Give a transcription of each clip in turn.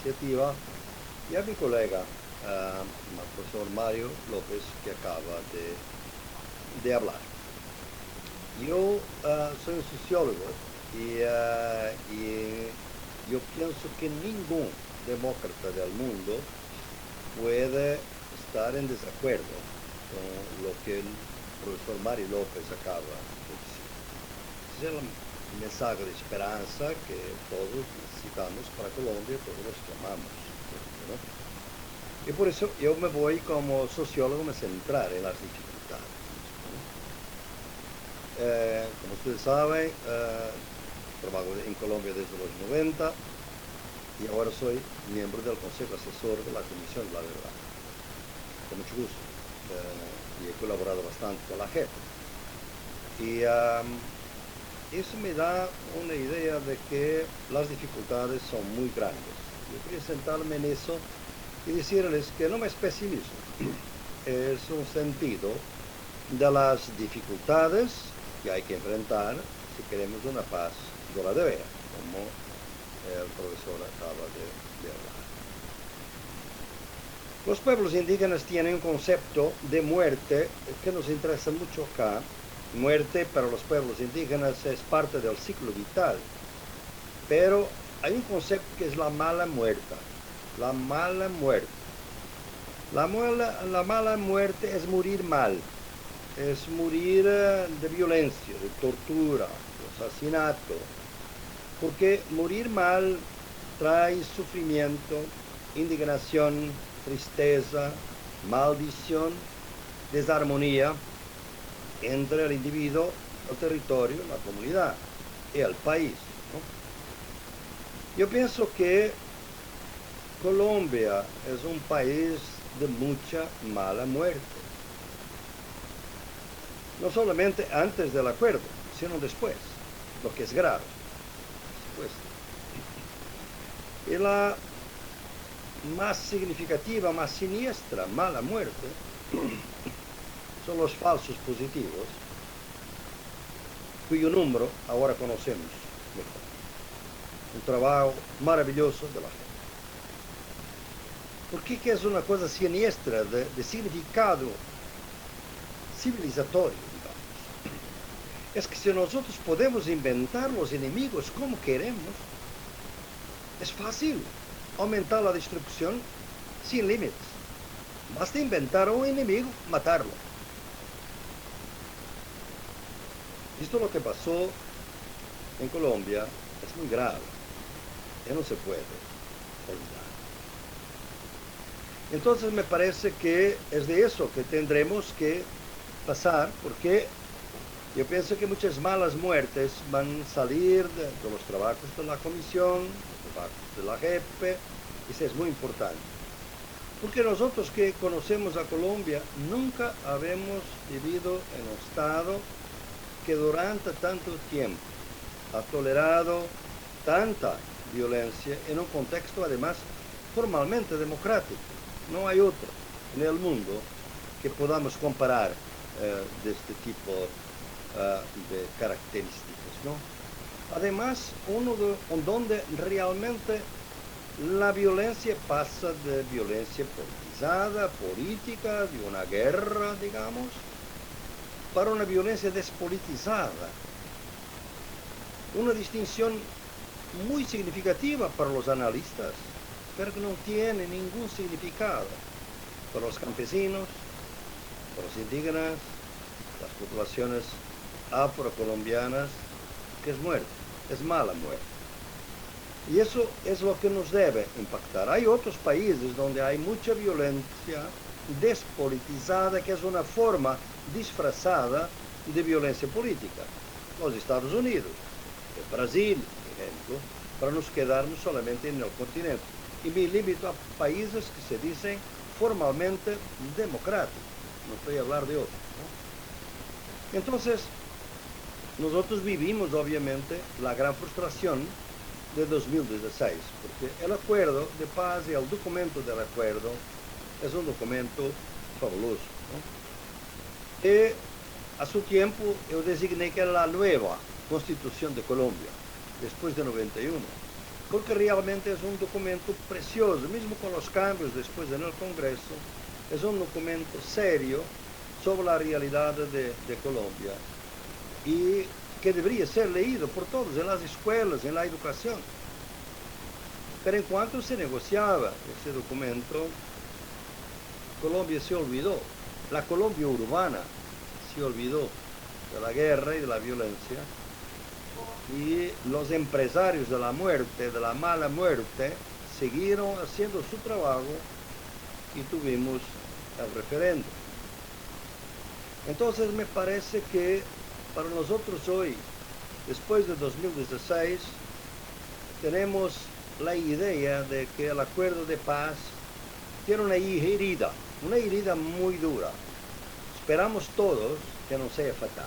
iniciativa y a mi colega, el profesor Mario López, que acaba de hablar. Yo soy un sociólogo y yo pienso que ningún demócrata del mundo puede estar en desacuerdo con lo que el profesor Mario López acaba de decir. Ese es el mensaje de esperanza que todos necesitamos para Colombia, todos los clamamos, ¿no? Y por eso yo me voy como sociólogo a centrar en las dificultades. Como ustedes saben, trabajo en Colombia desde los 90 y ahora soy miembro del Consejo Asesor de la Comisión de la Verdad. Con mucho gusto. Y he colaborado bastante con la JEP. Y eso me da una idea de que las dificultades son muy grandes. Yo quería sentarme en eso y decirles que no me especializo. Es un sentido de las dificultades que hay que enfrentar si queremos una paz duradera, como el profesor acaba de hablar. Los pueblos indígenas tienen un concepto de muerte que nos interesa mucho acá. Muerte para los pueblos indígenas es parte del ciclo vital, pero hay un concepto que es la mala muerte. La mala muerte. La mala muerte es morir mal, es morir de violencia, de tortura, de asesinato, porque morir mal trae sufrimiento, indignación, tristeza, maldición, desarmonía entre el individuo, el territorio, la comunidad y el país, ¿no? Yo pienso que Colombia es un país de mucha mala muerte. No solamente antes del acuerdo, sino después, lo que es grave. Después. Y la más significativa, más siniestra mala muerte son los falsos positivos, cuyo número ahora conocemos mejor. Un trabajo maravilloso de la gente. ¿Por qué que es una cosa siniestra de significado civilizatorio, digamos? Es que si nosotros podemos inventar los enemigos como queremos, es fácil aumentar la destrucción sin límites. Basta inventar un enemigo, matarlo. Esto lo que pasó en Colombia es muy grave. Ya no se puede olvidar. Entonces me parece que es de eso que tendremos que pasar, porque yo pienso que muchas malas muertes van a salir de los trabajos de la comisión, de los trabajos de la JEP, y eso es muy importante. Porque nosotros que conocemos a Colombia nunca habemos vivido en un estado que durante tanto tiempo ha tolerado tanta violencia en un contexto además formalmente democrático. No hay otro en el mundo que podamos comparar de este tipo de características, ¿no? Además, donde realmente la violencia pasa de violencia politizada, política, de una guerra, digamos, para una violencia despolitizada. Una distinción muy significativa para los analistas, pero que no tiene ningún significado para los campesinos, para los indígenas, las poblaciones afrocolombianas, que es muerte, es mala muerte. Y eso es lo que nos debe impactar. Hay otros países donde hay mucha violencia despolitizada, que es una forma disfrazada de violencia política. Los Estados Unidos, el Brasil, por ejemplo, para nos quedarnos solamente en el continente. Y me limito a países que se dicen formalmente democráticos. No estoy a hablar de otros, ¿no? Entonces, nosotros vivimos obviamente la gran frustración de 2016, porque el acuerdo de paz y el documento del acuerdo es un documento fabuloso, ¿no? Y a su tiempo yo designé que era la nueva Constitución de Colombia, después de 91. porque realmente es un documento precioso, mismo con los cambios después en el Congreso, es un documento serio sobre la realidad de Colombia y que debería ser leído por todos en las escuelas, en la educación. Pero en cuanto se negociaba ese documento, Colombia se olvidó, la Colombia urbana se olvidó de la guerra y de la violencia, y los empresarios de la muerte, de la mala muerte, siguieron haciendo su trabajo y tuvimos el referéndum. Entonces me parece que para nosotros hoy, después de 2016, tenemos la idea de que el acuerdo de paz tiene una herida muy dura. Esperamos todos que no sea fatal.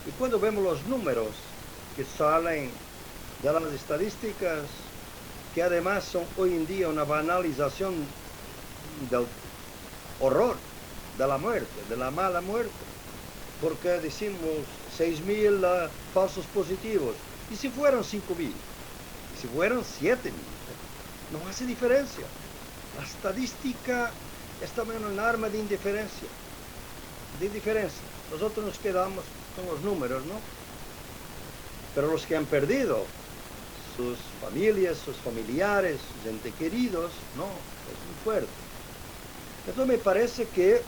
Y cuando vemos los números que salen de las estadísticas, que además son hoy en día una banalización del horror, de la muerte, de la mala muerte, porque decimos 6.000 falsos positivos, y si fueron 5.000, y si fueron 7.000, no hace diferencia. La estadística es también un arma de indiferencia. Nosotros nos quedamos con los números, ¿no? Pero los que han perdido sus familias, sus familiares, sus entes queridos, no, es muy fuerte. Entonces me parece que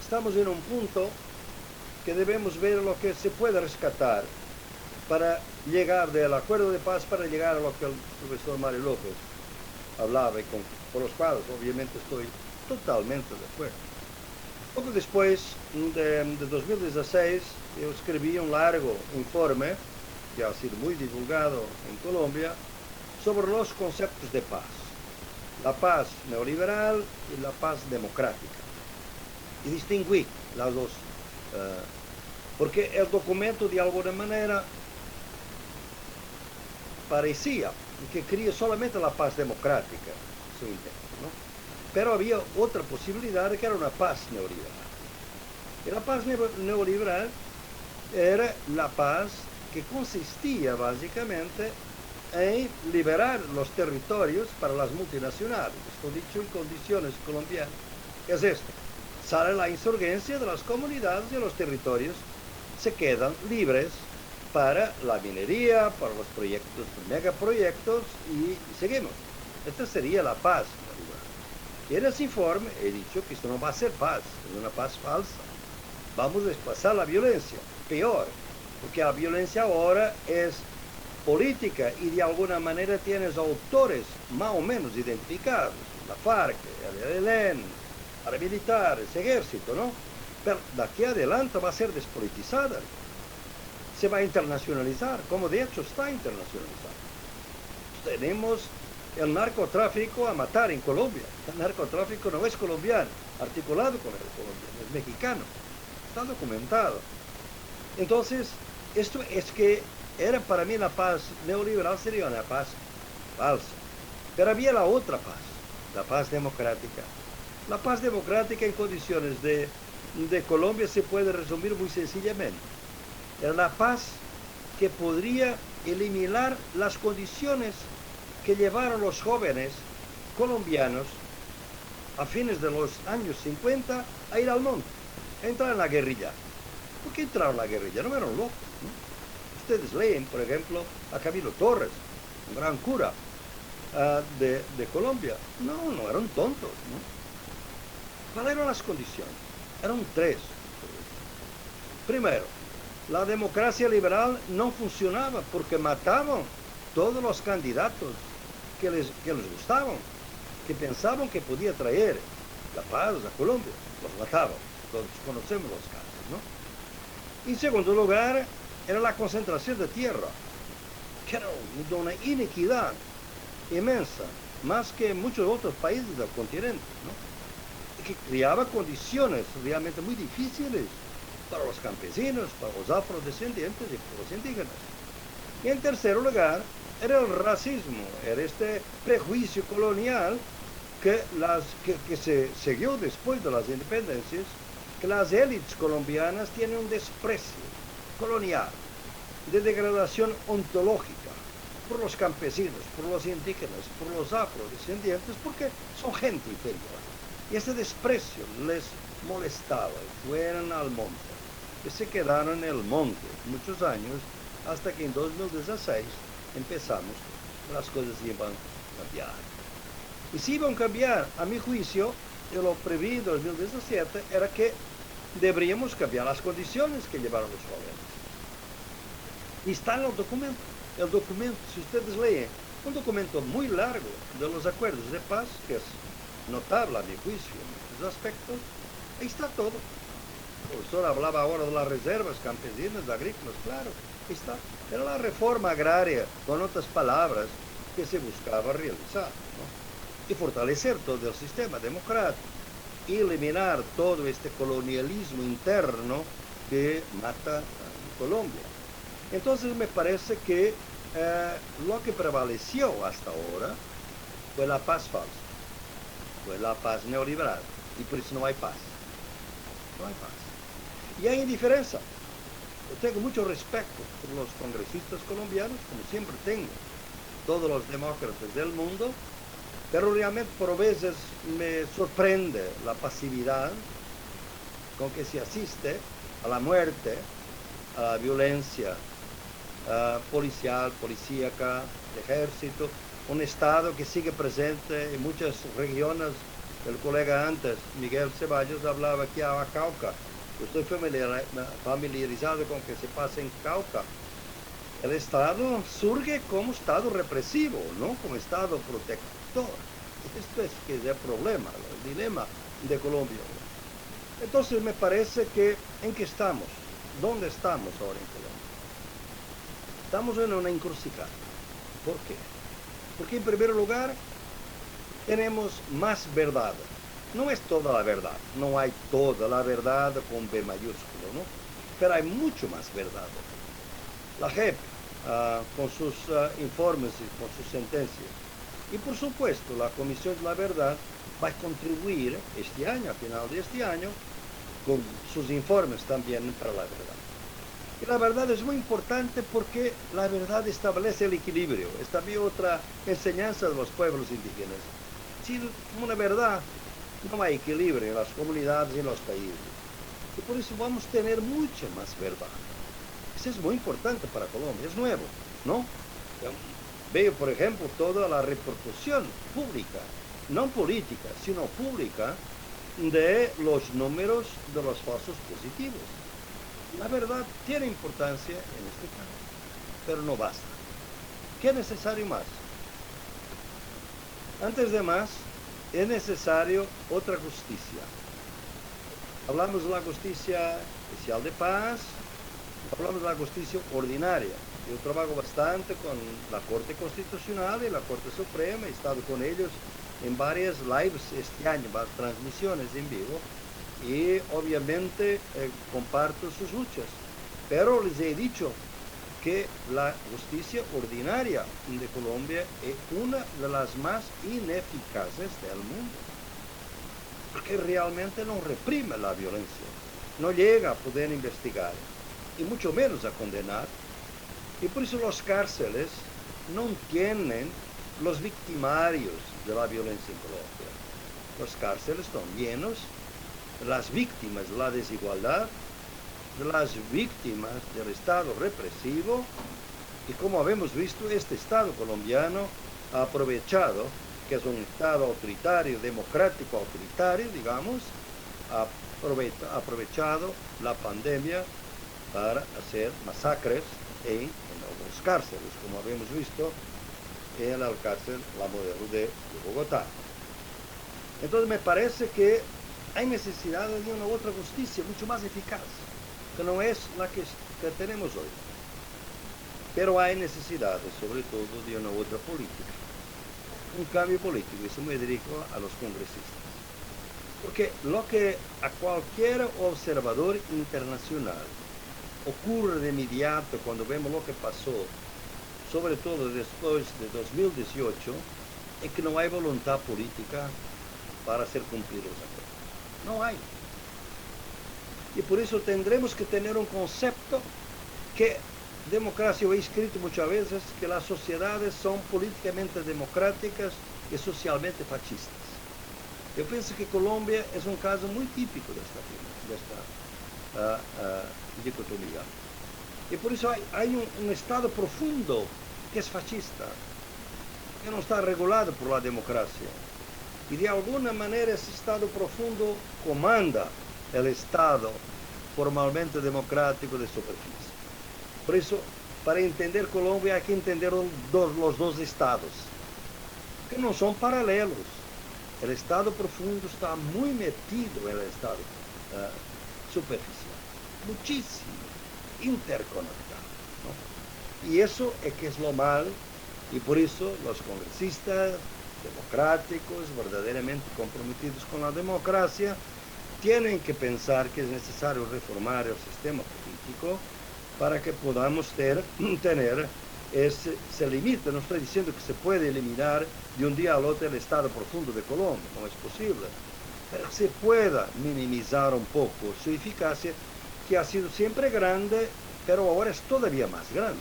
estamos en un punto que debemos ver lo que se puede rescatar para llegar del acuerdo de paz, para llegar a lo que el profesor Mario López hablaba y con los cuales obviamente estoy totalmente de acuerdo. Poco después de 2016, yo escribí un largo informe, que ha sido muy divulgado en Colombia, sobre los conceptos de paz. La paz neoliberal y la paz democrática. Y distinguí las dos, porque el documento de alguna manera parecía que quería solamente la paz democrática, su intento, ¿no? Pero había otra posibilidad que era una paz neoliberal. Y la paz neoliberal era la paz que consistía básicamente en liberar los territorios para las multinacionales. Esto dicho en condiciones colombianas. Es esto. Sale la insurgencia de las comunidades y los territorios se quedan libres para la minería, para los proyectos, megaproyectos y seguimos. Esta sería la paz. Y en ese informe he dicho que esto no va a ser paz, es una paz falsa. Vamos a desplazar la violencia, peor, porque la violencia ahora es política y de alguna manera tienes autores más o menos identificados, la FARC, el ELN, paramilitares, ejército, ¿no? Pero de aquí adelante va a ser despolitizada, se va a internacionalizar, como de hecho está internacionalizado. Tenemos el narcotráfico a matar en Colombia. El narcotráfico no es colombiano, articulado con el colombiano, es mexicano, está documentado. Entonces, esto es que era para mí la paz neoliberal, sería una paz falsa. Pero había la otra paz, la paz democrática. La paz democrática en condiciones de Colombia se puede resumir muy sencillamente. Era la paz que podría eliminar las condiciones que llevaron los jóvenes colombianos a fines de los años 50 a ir al monte, a entrar en la guerrilla. ¿Por qué entraron en la guerrilla? No eran locos, ¿no? Ustedes leen, por ejemplo, a Camilo Torres, un gran cura de Colombia. No eran tontos, ¿no? ¿Cuáles eran las condiciones? Eran tres. Primero, la democracia liberal no funcionaba porque mataban todos los candidatos que les gustaban, que pensaban que podía traer la paz a Colombia. Los mataban, todos conocemos los casos, ¿no? En segundo lugar, era la concentración de tierra, que era una inequidad inmensa, más que en muchos otros países del continente, ¿no? Que creaba condiciones realmente muy difíciles para los campesinos, para los afrodescendientes y para los indígenas. Y en tercer lugar, era el racismo, era este prejuicio colonial que se siguió después de las independencias, que las élites colombianas tienen un desprecio colonial, de degradación ontológica, por los campesinos, por los indígenas, por los afrodescendientes, porque son gente inferior. Y ese desprecio les molestaba y fueron al monte. Y se quedaron en el monte muchos años hasta que en 2016 empezamos, las cosas iban a cambiar. Y si iban a cambiar, a mi juicio, yo lo preví en 2017, era que deberíamos cambiar las condiciones que llevaron los jóvenes. Y está en el documento. El documento, si ustedes leen, un documento muy largo de los acuerdos de paz, que es notable a mi juicio en muchos aspectos, ahí está todo. El profesor hablaba ahora de las reservas campesinas, agrícolas, claro, ahí está. Era la reforma agraria, con otras palabras, que se buscaba realizar, ¿no? Y fortalecer todo el sistema democrático y eliminar todo este colonialismo interno que mata a Colombia. Entonces me parece que lo que prevaleció hasta ahora fue la paz falsa, fue la paz neoliberal, y por eso no hay paz. No hay paz. Y hay indiferencia. Yo tengo mucho respeto por los congresistas colombianos, como siempre tengo, todos los demócratas del mundo, pero realmente por veces me sorprende la pasividad con que se asiste a la muerte, a la violencia policial, policíaca, de ejército, un Estado que sigue presente en muchas regiones. El colega antes, Miguel Ceballos, hablaba aquí a Cauca. Yo estoy familiarizado con que se pasa en Cauca. El Estado surge como Estado represivo, no como Estado protector. Esto es que es el problema, el dilema de Colombia. Entonces me parece que, ¿en qué estamos? ¿Dónde estamos ahora en Colombia? Estamos en una encrucijada. ¿Por qué? Porque en primer lugar tenemos más verdad. No es toda la verdad, no hay toda la verdad con B mayúsculo, ¿no? Pero hay mucho más verdad. La JEP, con sus informes y con sus sentencias, y por supuesto la Comisión de la Verdad va a contribuir este año, a final de este año, con sus informes también para la verdad. Y la verdad es muy importante porque la verdad establece el equilibrio. Es también otra enseñanza de los pueblos indígenas. Sin una verdad no hay equilibrio en las comunidades y en los países. Y por eso vamos a tener mucha más verdad. Eso es muy importante para Colombia, es nuevo, ¿no? Veo, por ejemplo, toda la repercusión pública, no política, sino pública, de los números de los falsos positivos. La verdad tiene importancia en este caso, pero no basta. ¿Qué es necesario más? Antes de más, es necesario otra justicia. Hablamos de la justicia especial de paz, hablamos de la justicia ordinaria. Yo trabajo bastante con la Corte Constitucional y la Corte Suprema, he estado con ellos en varias lives este año, varias transmisiones en vivo, y obviamente comparto sus luchas. Pero les he dicho que la justicia ordinaria de Colombia es una de las más ineficaces del mundo, porque realmente no reprime la violencia, no llega a poder investigar, y mucho menos a condenar. Y por eso las cárceles no tienen los victimarios de la violencia en Colombia. Las cárceles están llenos de las víctimas de la desigualdad, de las víctimas del Estado represivo, y como habemos visto, este Estado colombiano ha aprovechado, que es un Estado autoritario, democrático autoritario, digamos, ha aprovechado la pandemia para hacer masacres en algunas cárceles, como habíamos visto en la cárcel La Modelo de Bogotá. Entonces me parece que hay necesidad de una otra justicia mucho más eficaz, que no es la que tenemos hoy. Pero hay necesidad, sobre todo, de una otra política, un cambio político, y eso me dirijo a los congresistas. Porque lo que a cualquier observador internacional ocurre de inmediato cuando vemos lo que pasó, sobre todo después de 2018, es que no hay voluntad política para hacer cumplir los acuerdos. No hay. Y por eso tendremos que tener un concepto que democracia, yo he escrito muchas veces que las sociedades son políticamente democráticas y socialmente fascistas. Yo pienso que Colombia es un caso muy típico de esta dicotomía. Y por eso hay un Estado profundo que es fascista, que no está regulado por la democracia. Y de alguna manera ese Estado profundo comanda el Estado formalmente democrático de superficie. Por eso, para entender Colombia hay que entender los dos estados, que no son paralelos. El Estado profundo está muy metido en el Estado superficial, muchísimo, interconectado, ¿no? Y eso es que es lo mal, y por eso los congresistas democráticos, verdaderamente comprometidos con la democracia, tienen que pensar que es necesario reformar el sistema político para que podamos tener ese límite. No estoy diciendo que se puede eliminar de un día al otro el Estado profundo de Colombia, no es posible, pero se pueda minimizar un poco su eficacia, que ha sido siempre grande, pero ahora es todavía más grande.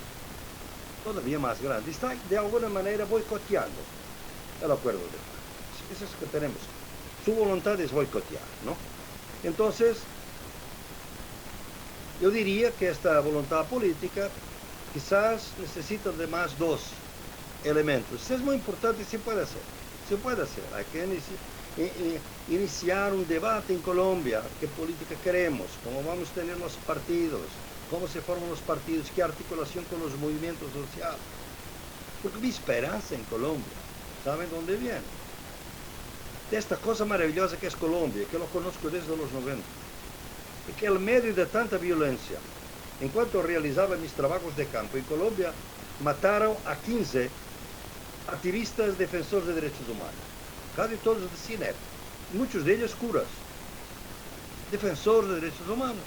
Todavía más grande. Está de alguna manera boicoteando el acuerdo de paz. Eso es lo que tenemos. Su voluntad es boicotear, ¿no? Entonces, yo diría que esta voluntad política quizás necesita de más dos elementos. Es muy importante, se puede hacer. Se puede hacer. Hay que iniciar un debate en Colombia. ¿Qué política queremos? ¿Cómo vamos a tener los partidos? ¿Cómo se forman los partidos? ¿Qué articulación con los movimientos sociales? Porque mi esperanza en Colombia, ¿saben dónde viene? De esta cosa maravillosa que es Colombia, que lo conozco desde los 90. Y que en medio de tanta violencia, en cuanto realizaba mis trabajos de campo en Colombia, mataron a 15 activistas defensores de derechos humanos, casi todos de CINEP, muchos de ellos curas, defensores de derechos humanos.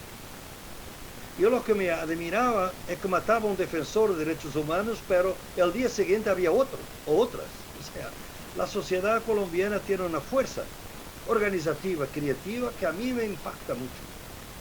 Yo lo que me admiraba es que mataba a un defensor de derechos humanos, pero el día siguiente había otro o otras. O sea, la sociedad colombiana tiene una fuerza organizativa, creativa, que a mí me impacta mucho.